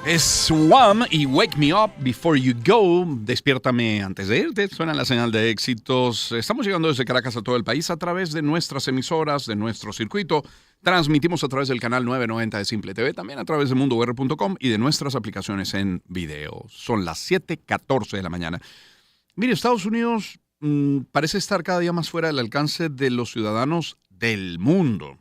Es Wham y Wake Me Up Before You Go. Despiértame antes de irte. Suena la señal de éxitos. Estamos llegando desde Caracas a todo el país a través de nuestras emisoras, de nuestro circuito. Transmitimos a través del canal 990 de Simple TV, también a través de mundour.com y de nuestras aplicaciones en video. Son las 7:14 de la mañana. Mire, Estados Unidos parece estar cada día más fuera del alcance de los ciudadanos del mundo.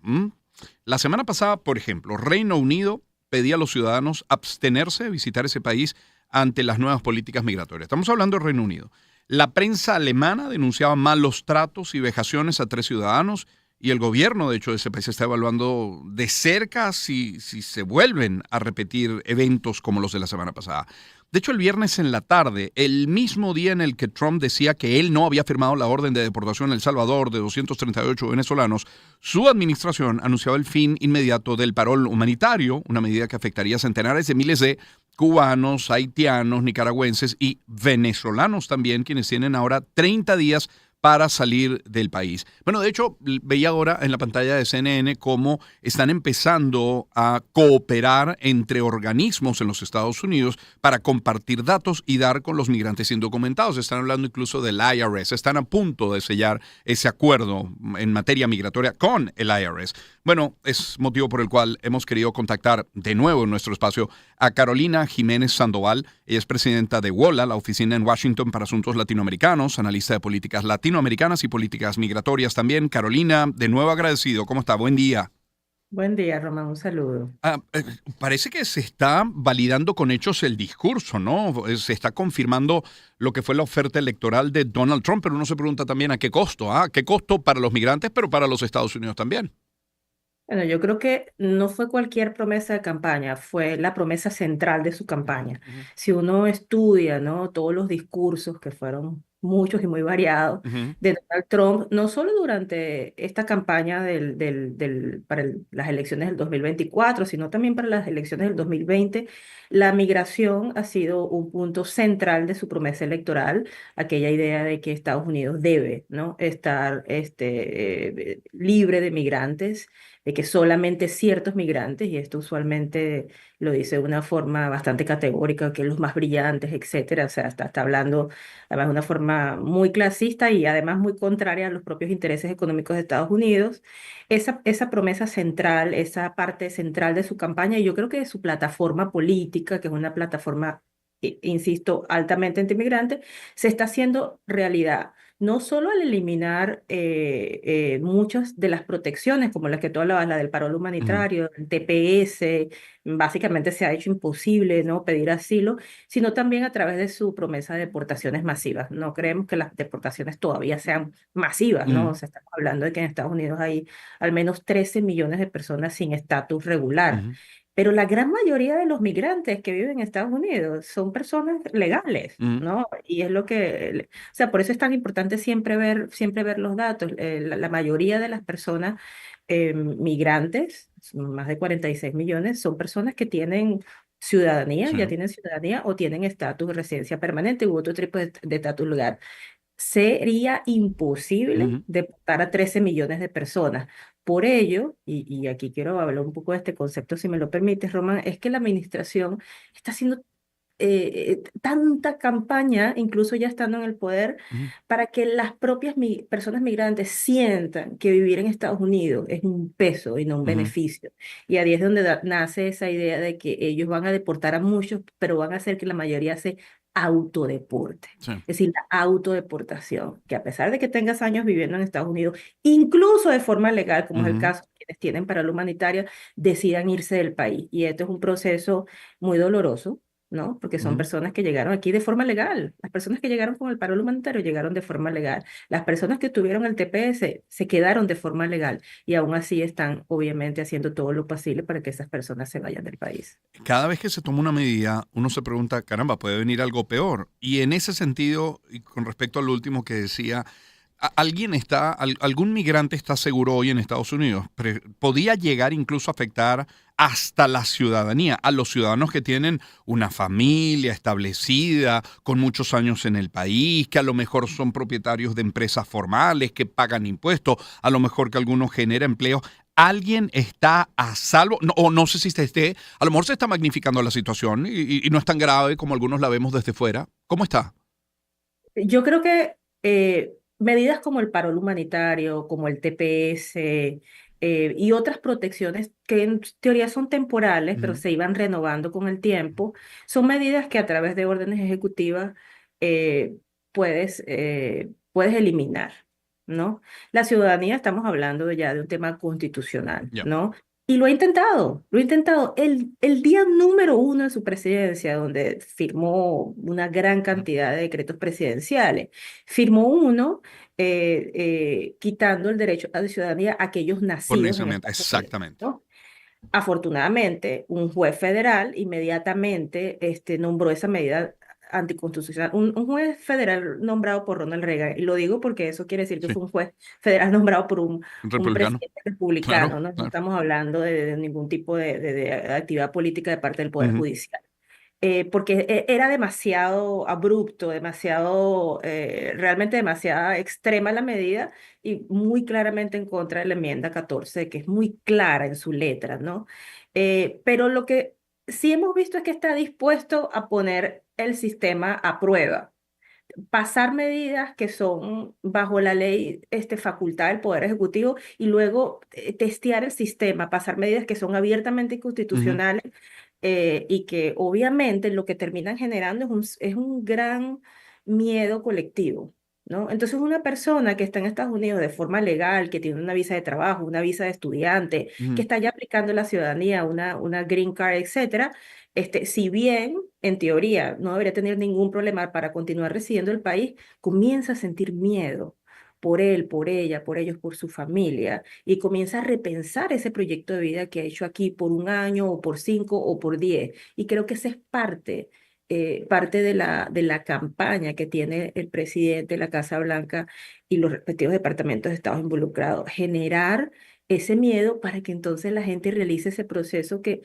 La semana pasada, por ejemplo, Reino Unido pedía a los ciudadanos abstenerse de visitar ese país ante las nuevas políticas migratorias. Estamos hablando del Reino Unido. La prensa alemana denunciaba malos tratos y vejaciones a 3 ciudadanos y el gobierno, de hecho, de ese país está evaluando de cerca si se vuelven a repetir eventos como los de la semana pasada. De hecho, el viernes en la tarde, el mismo día en el que Trump decía que él no había firmado la orden de deportación en El Salvador de 238 venezolanos, su administración anunciaba el fin inmediato del parol humanitario, una medida que afectaría a centenares de miles de cubanos, haitianos, nicaragüenses y venezolanos también, quienes tienen ahora 30 días para salir del país. Bueno, de hecho, veía ahora en la pantalla de CNN cómo están empezando a cooperar entre organismos en los Estados Unidos para compartir datos y dar con los migrantes indocumentados. Están hablando incluso del IRS. Están a punto de sellar ese acuerdo en materia migratoria con el IRS. Bueno, es motivo por el cual hemos querido contactar de nuevo en nuestro espacio a Carolina Jiménez Sandoval. Ella es presidenta de WOLA, la oficina en Washington para asuntos latinoamericanos, analista de políticas latinoamericanas y políticas migratorias también. Carolina, de nuevo agradecido. ¿Cómo está? Buen día. Buen día, Román, un saludo. Parece que se está validando con hechos el discurso, ¿no? Se está confirmando lo que fue la oferta electoral de Donald Trump, pero uno se pregunta también a qué costo, ¿ah? ¿Qué costo para los migrantes, pero para los Estados Unidos también? Bueno, yo creo que no fue cualquier promesa de campaña, fue la promesa central de su campaña. Ujú, Si uno estudia, ¿no? Todos los discursos, que fueron muchos y muy variados, ujú, de Donald Trump, no solo durante esta campaña para las elecciones del 2024, sino también para las elecciones del 2020, la migración ha sido un punto central de su promesa electoral, aquella idea de que Estados Unidos debe, ¿no? estar libre de migrantes, de que solamente ciertos migrantes, y esto usualmente lo dice de una forma bastante categórica, que los más brillantes, etcétera, o sea, está hablando además de una forma muy clasista y además muy contraria a los propios intereses económicos de Estados Unidos. Esa promesa central, esa parte central de su campaña, y yo creo que de su plataforma política, que es una plataforma, insisto, altamente anti-inmigrante, se está haciendo realidad. No solo al eliminar muchas de las protecciones, como las que tú hablabas, la del parol ujú, humanitario, el TPS, básicamente se ha hecho imposible, ¿no? Pedir asilo, sino también a través de su promesa de deportaciones masivas. No creemos que las deportaciones todavía sean masivas, ¿no? O ujú, sea, estamos hablando de que en Estados Unidos hay al menos 13 millones de personas sin estatus regular. ujú, Pero la gran mayoría de los migrantes que viven en Estados Unidos son personas legales, ujú, ¿no? Y es lo que, o sea, por eso es tan importante siempre ver los datos. La mayoría de las personas migrantes, más de 46 millones, son personas que tienen ciudadanía, sí, ya tienen ciudadanía o tienen estatus de residencia permanente u otro tipo de estatus legal. Sería imposible ujú, deportar a 13 millones de personas. Por ello, y aquí quiero hablar un poco de este concepto, si me lo permites, Román, es que la administración está haciendo tanta campaña, incluso ya estando en el poder, ujú, para que las propias personas migrantes sientan que vivir en Estados Unidos es un peso y no un ujú, beneficio. Y ahí es donde nace esa idea de que ellos van a deportar a muchos, pero van a hacer que la mayoría se autodeporte. sí, Es decir, la autodeportación, que a pesar de que tengas años viviendo en Estados Unidos, incluso de forma legal, como es el ujú, caso de quienes tienen para la humanitaria, decidan irse del país. Y esto es un proceso muy doloroso, ¿no? Porque son ujú. personas que llegaron aquí de forma legal. Las personas que llegaron con el parol humanitario llegaron de forma legal. Las personas que tuvieron el TPS se quedaron de forma legal y aún así están obviamente haciendo todo lo posible para que esas personas se vayan del país. Cada vez que se toma una medida, uno se pregunta, caramba, puede venir algo peor. Y en ese sentido, y con respecto al último que decía, algún migrante está seguro hoy en Estados Unidos. Podía llegar incluso a afectar hasta la ciudadanía, a los ciudadanos que tienen una familia establecida, con muchos años en el país, que a lo mejor son propietarios de empresas formales, que pagan impuestos, a lo mejor que algunos genera empleo. ¿Alguien está a salvo? No, o no sé si esté, a lo mejor se está magnificando la situación y no es tan grave como algunos la vemos desde fuera. ¿Cómo está? Yo creo que medidas como el parol humanitario, como el TPS y otras protecciones que en teoría son temporales, pero Ujú. se iban renovando con el tiempo, son medidas que a través de órdenes ejecutivas eh, puedes eliminar, ¿no? La ciudadanía, estamos hablando ya de un tema constitucional, Ya. ¿no? Y lo ha intentado, lo ha intentado. El día número uno de su presidencia, donde firmó una gran Ujú. cantidad de decretos presidenciales, firmó uno quitando el derecho a la ciudadanía a aquellos Con nacidos esa en mente, Estados Unidos, exactamente. ¿no? Afortunadamente, un juez federal inmediatamente nombró esa medida anticonstitucional, un juez federal nombrado por Ronald Reagan, y lo digo porque eso quiere decir que Sí. fue un juez federal nombrado por Un un republicano. presidente Claro, republicano, ¿no? No claro. estamos hablando de ningún tipo de actividad política de parte del Poder Ujú. Judicial. Porque era demasiado abrupto, demasiado, realmente demasiado extrema la medida y muy claramente en contra de la enmienda 14, que es muy clara en su letra, ¿no? Pero lo que sí hemos visto es que está dispuesto a poner el sistema a prueba, pasar medidas que son bajo la ley, facultad del Poder Ejecutivo y luego testear el sistema, pasar medidas que son abiertamente Ujú. inconstitucionales y que obviamente lo que terminan generando es un gran miedo colectivo. ¿No? Entonces, una persona que está en Estados Unidos de forma legal, que tiene una visa de trabajo, una visa de estudiante, que Ujú. está ya aplicando la ciudadanía, una green card, etcétera, si bien en teoría no debería tener ningún problema para continuar residiendo en el país, comienza a sentir miedo por él, por ella, por ellos, por su familia, y comienza a repensar ese proyecto de vida que ha hecho aquí por un año o por 5 o por 10. Y creo que esa es parte de la campaña que tiene el presidente de la Casa Blanca y los respectivos departamentos de Estado involucrados, generar ese miedo para que entonces la gente realice ese proceso que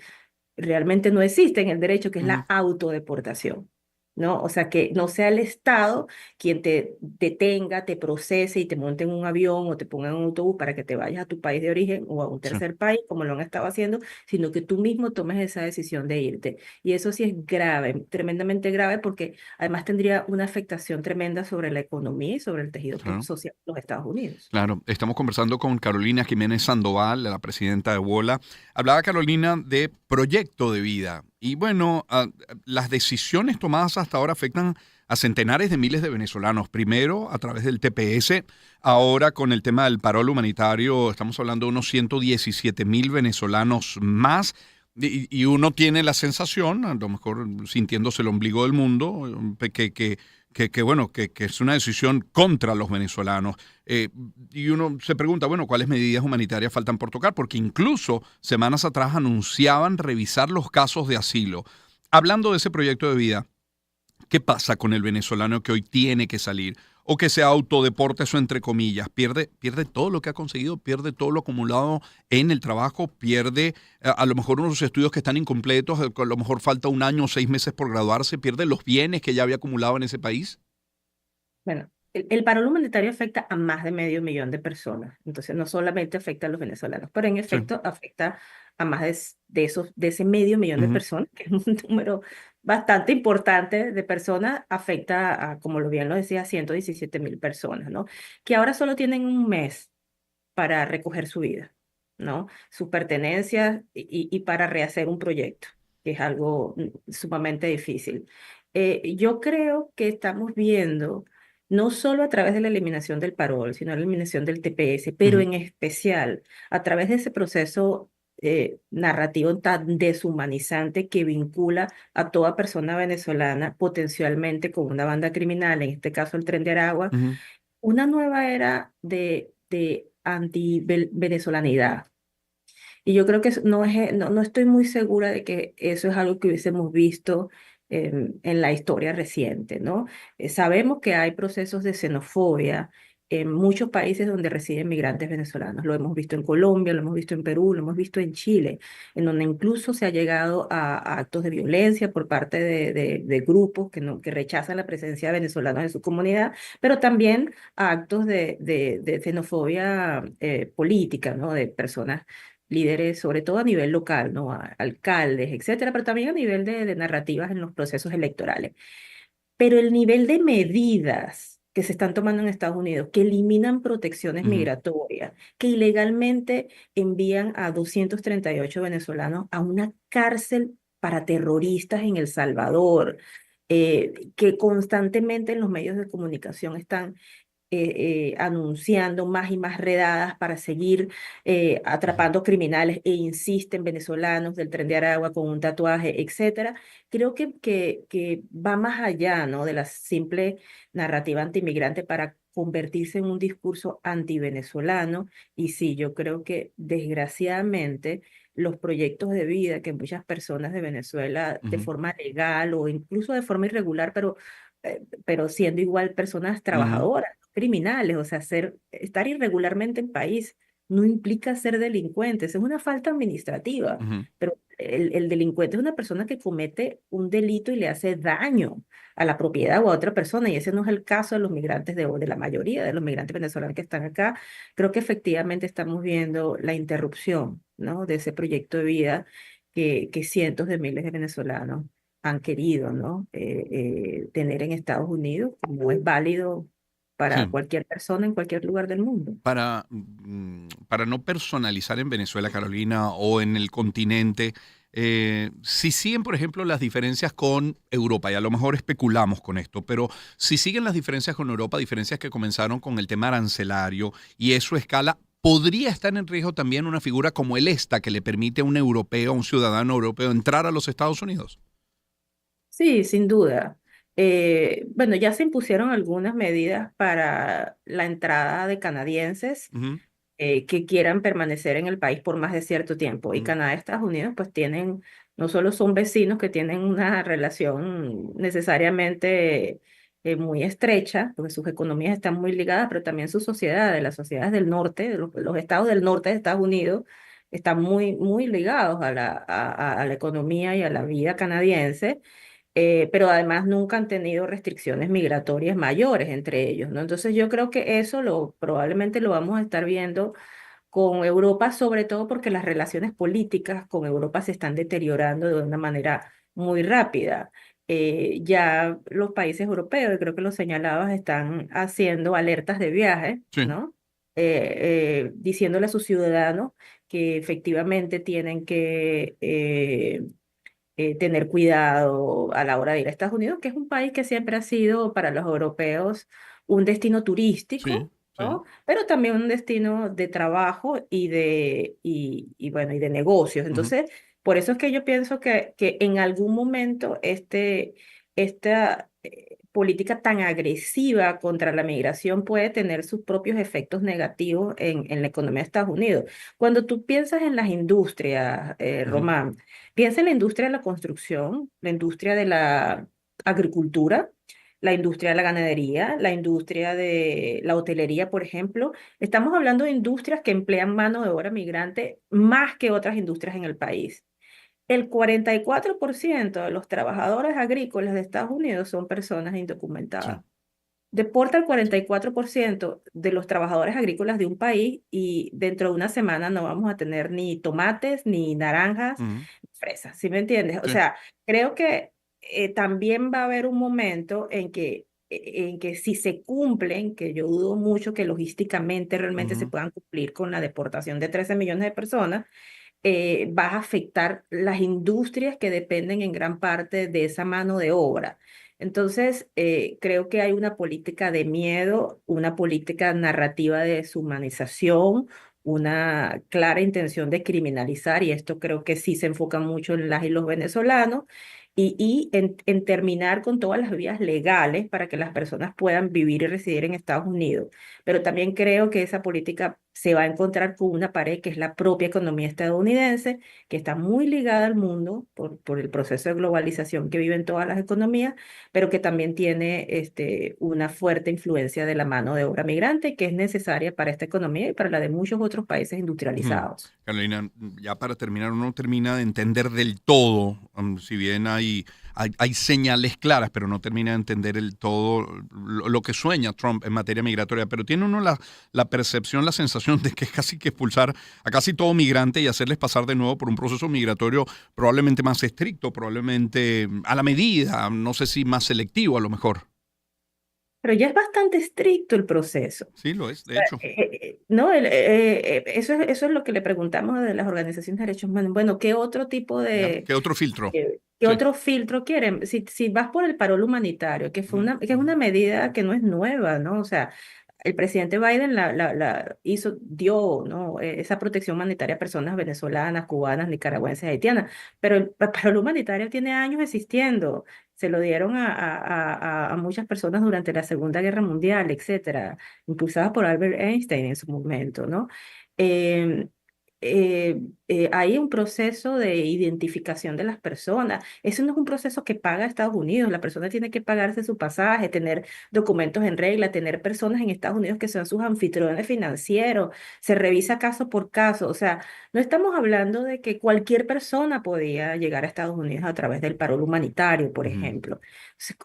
realmente no existe en el derecho, que es Ujú. la autodeportación, ¿no? O sea, que no sea el Estado quien te detenga, te procese y te monte en un avión o te ponga en un autobús para que te vayas a tu país de origen o a un Sí. tercer país, como lo han estado haciendo, sino que tú mismo tomes esa decisión de irte. Y eso sí es grave, tremendamente grave, porque además tendría una afectación tremenda sobre la economía y sobre el tejido Claro. social de los Estados Unidos. Claro, estamos conversando con Carolina Jiménez Sandoval, la presidenta de WOLA. Hablaba Carolina de proyecto de vida. Y bueno, las decisiones tomadas hasta ahora afectan a centenares de miles de venezolanos. Primero, a través del TPS, ahora con el tema del parol humanitario, estamos hablando de unos 117,000 venezolanos más. Y uno tiene la sensación, a lo mejor sintiéndose el ombligo del mundo, bueno, que es una decisión contra los venezolanos. Y uno se pregunta, bueno, ¿cuáles medidas humanitarias faltan por tocar? Porque incluso semanas atrás anunciaban revisar los casos de asilo. Hablando de ese proyecto de vida, ¿qué pasa con el venezolano que hoy tiene que salir? O que se autodeporte, eso entre comillas, pierde todo lo que ha conseguido, pierde todo lo acumulado en el trabajo, pierde a lo mejor unos estudios que están incompletos, a lo mejor falta un año o 6 meses por graduarse, pierde los bienes que ya había acumulado en ese país. Bueno, el paro humanitario afecta a más de medio millón de personas, entonces no solamente afecta a los venezolanos, pero en Sí. efecto afecta a más de ese medio millón de Ujú. personas, que es un número bastante importante de personas, afecta a, como lo bien lo decía, 117,000 personas, ¿no? Que ahora solo tienen un mes para recoger su vida, ¿no? Sus pertenencias y para rehacer un proyecto, que es algo sumamente difícil. Yo creo que estamos viendo, no solo a través de la eliminación del parol, sino la eliminación del TPS, pero Ujú. en especial a través de ese proceso narrativo tan deshumanizante que vincula a toda persona venezolana potencialmente con una banda criminal, en este caso el Tren de Aragua, Ujú. una nueva era de anti-venezolanidad. Y yo creo que no estoy muy segura de que eso es algo que hubiésemos visto en la historia reciente, ¿no? Sabemos que hay procesos de xenofobia en muchos países donde residen migrantes venezolanos. Lo hemos visto en Colombia, lo hemos visto en Perú, lo hemos visto en Chile, en donde incluso se ha llegado a actos de violencia por parte de grupos que rechazan la presencia de venezolanos en su comunidad, pero también a actos de xenofobia política, ¿no? De personas líderes, sobre todo a nivel local, ¿no? Alcaldes, etcétera, pero también a nivel de narrativas en los procesos electorales. Pero el nivel de medidas que se están tomando en Estados Unidos, que eliminan protecciones Ujú. migratorias, que ilegalmente envían a 238 venezolanos a una cárcel para terroristas en El Salvador, que constantemente en los medios de comunicación están anunciando más y más redadas para seguir Ujú. atrapando criminales e insisten venezolanos del Tren de Aragua con un tatuaje, etcétera. Creo que va más allá, ¿no? De la simple narrativa antimigrante para convertirse en un discurso antivenezolano. Y sí, yo creo que desgraciadamente los proyectos de vida que muchas personas de Venezuela, de Ujú. forma legal o incluso de forma irregular, pero siendo igual personas Ujú. trabajadoras, no criminales, o sea, estar irregularmente en país no implica ser delincuente, es una falta administrativa, Ujú. pero el delincuente es una persona que comete un delito y le hace daño a la propiedad o a otra persona, y ese no es el caso de los migrantes, de la mayoría de los migrantes venezolanos que están acá. Creo que efectivamente estamos viendo la interrupción, ¿no? De ese proyecto de vida que cientos de miles de venezolanos han querido, ¿no? Tener en Estados Unidos, como es válido para Sí. cualquier persona en cualquier lugar del mundo. Para no personalizar en Venezuela, Carolina, o en el continente, si siguen, por ejemplo, las diferencias con Europa, y a lo mejor especulamos con esto, pero si siguen las diferencias con Europa, diferencias que comenzaron con el tema arancelario y eso escala, ¿podría estar en riesgo también una figura como el ESTA que le permite a un europeo, a un ciudadano europeo, entrar a los Estados Unidos? Sí, sin duda. Bueno, ya se impusieron algunas medidas para la entrada de canadienses Ujú. que quieran permanecer en el país por más de cierto tiempo. Y Ujú. Canadá y Estados Unidos pues tienen, no solo son vecinos que tienen una relación necesariamente muy estrecha, porque sus economías están muy ligadas, pero también sus sociedades, las sociedades del norte, los estados del norte de Estados Unidos, están muy, muy ligados a la economía y a la vida canadiense. Pero además nunca han tenido restricciones migratorias mayores entre ellos, ¿no? Entonces yo creo que eso probablemente lo vamos a estar viendo con Europa, sobre todo porque las relaciones políticas con Europa se están deteriorando de una manera muy rápida. Ya los países europeos, y creo que lo señalabas, están haciendo alertas de viaje, Sí. ¿no? Diciéndole a sus ciudadanos que efectivamente tienen que tener cuidado a la hora de ir a Estados Unidos, que es un país que siempre ha sido para los europeos un destino Sí. turístico, Sí. ¿no? Pero también un destino de trabajo y bueno, y de negocios. Ujú. Entonces, por eso es que yo pienso que en algún momento esta política tan agresiva contra la migración puede tener sus propios efectos negativos en la economía de Estados Unidos. Cuando tú piensas en las industrias, Ujú. Román, piensa en la industria de la construcción, la industria de la agricultura, la industria de la ganadería, la industria de la hotelería, por ejemplo. Estamos hablando de industrias que emplean mano de obra migrante más que otras industrias en el país. El 44% de los trabajadores agrícolas de Estados Unidos son personas Sí. indocumentadas. Deporta el 44% de los trabajadores agrícolas de un país y dentro de una semana no vamos a tener ni tomates, ni naranjas, Ujú. ni fresas, ¿sí me entiendes? O Sí. sea, creo que también va a haber un momento en que si se cumplen, que yo dudo mucho que logísticamente realmente se Ujú. puedan cumplir con la deportación de 13 millones de personas, va a afectar las industrias que dependen en gran parte de esa mano de obra. Entonces, creo que hay una política de miedo, una política narrativa de deshumanización, una clara intención de criminalizar, y esto creo que sí se enfoca mucho en las y los venezolanos, y en terminar con todas las vías legales para que las personas puedan vivir y residir en Estados Unidos. Pero también creo que esa política se va a encontrar con una pared que es la propia economía estadounidense, que está muy ligada al mundo por el proceso de globalización que viven todas las economías, pero que también tiene una fuerte influencia de la mano de obra migrante que es necesaria para esta economía y para la de muchos otros países Ujú. industrializados. Carolina, ya para terminar, uno no termina de entender del todo, si bien hay señales claras, pero no termina de entender el todo lo que sueña Trump en materia migratoria. Pero tiene uno la percepción, la sensación de que es casi que expulsar a casi todo migrante y hacerles pasar de nuevo por un proceso migratorio probablemente más estricto, probablemente a la medida, no sé si más selectivo a lo mejor. Pero ya es bastante estricto el proceso. Sí, lo es, de Sea, hecho. no, eso es lo que le preguntamos de las organizaciones de derechos humanos. Bueno, ¿qué otro tipo ¿Ya? de, ¿Qué otro filtro? qué Sí. otro filtro quieren? Si vas por el parol humanitario, Ujú, que es una medida que no es nueva, ¿no? O sea, el presidente Biden dio, ¿no? Esa protección humanitaria a personas venezolanas, cubanas, nicaragüenses, haitianas, pero el parol humanitario tiene años existiendo. Se lo dieron a muchas personas durante la Segunda Guerra Mundial, etcétera, impulsadas por Albert Einstein en su momento, ¿no? Em, hay un proceso de identificación de las personas. Eso no es un proceso que paga Estados Unidos. La persona tiene que pagarse su pasaje, tener documentos en regla, tener personas en Estados Unidos que sean sus anfitriones financieros. Se revisa caso por caso. O sea, no estamos hablando de que cualquier persona podía llegar a Estados Unidos a través del parol humanitario, por ujú, ejemplo.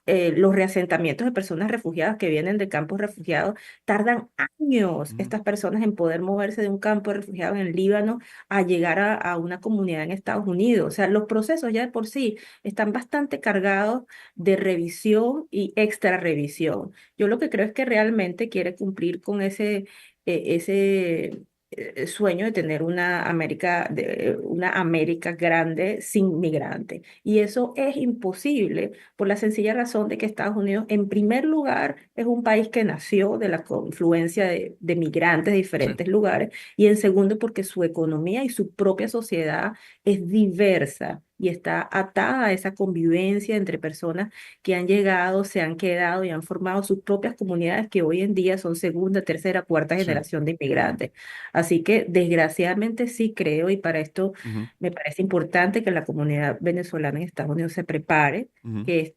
Los reasentamientos de personas refugiadas que vienen de campos refugiados tardan años, ujú. estas personas en poder moverse de un campo de refugiados en el Líbano a llegar a una comunidad en Estados Unidos. O sea, los procesos ya de por sí están bastante cargados de revisión y extra revisión. Yo lo que creo es que realmente quiere cumplir con ese sueño de tener una América grande sin migrantes. Y eso es imposible por la sencilla razón de que Estados Unidos, en primer lugar, es un país que nació de la confluencia de migrantes de Sí, diferentes lugares y en segundo porque su economía y su propia sociedad es diversa y está atada a esa convivencia entre personas que han llegado, se han quedado y han formado sus propias comunidades que hoy en día son segunda, tercera, cuarta sí. generación de inmigrantes. Así que desgraciadamente sí creo y para esto Ujú, me parece importante que la comunidad venezolana en Estados Unidos se prepare, ujú. que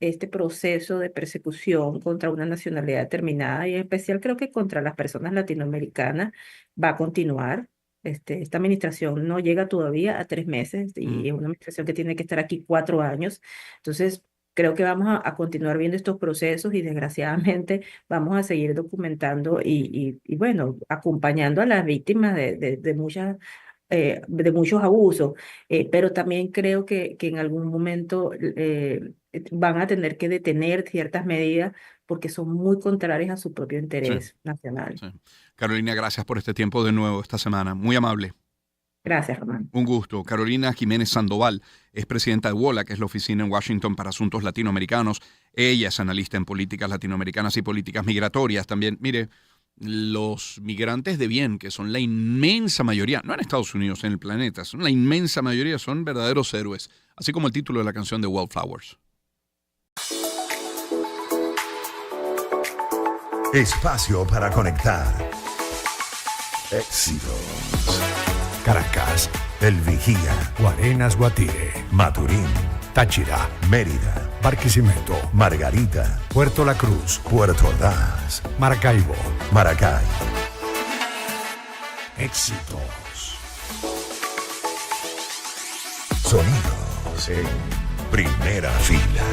este proceso de persecución contra una nacionalidad determinada y en especial creo que contra las personas latinoamericanas va a continuar. Esta administración no llega todavía a 3 meses Ujú, y es una administración que tiene que estar aquí 4 años. Entonces, creo que vamos a continuar viendo estos procesos y desgraciadamente vamos a seguir documentando y bueno, acompañando a las víctimas de muchos abusos, pero también creo que en algún momento van a tener que detener ciertas medidas porque son muy contrarias a su propio sí, interés nacional. sí. Carolina, gracias por este tiempo de nuevo esta semana. Muy amable. Gracias, Román. Un gusto. Carolina Jiménez Sandoval es presidenta de WOLA, que es la oficina en Washington para asuntos latinoamericanos. Ella es analista en políticas latinoamericanas y políticas migratorias también. Mire, los migrantes de bien, que son la inmensa mayoría, no en Estados Unidos, en el planeta, son la inmensa mayoría, son verdaderos héroes, así como el título de la canción de Wildflowers. Espacio para conectar. Éxitos. Caracas, El Vigía. Guarenas, Guatire, Maturín. Táchira, Mérida. Barquisimeto, Margarita. Puerto La Cruz, Puerto Ordaz. Maracaibo. Maracay. Éxitos. Sonidos en primera fila.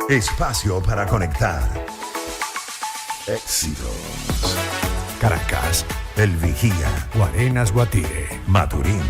Espacio para conectar. Éxitos. Caracas, El Vigía. Guarenas, Guatire. Maturín.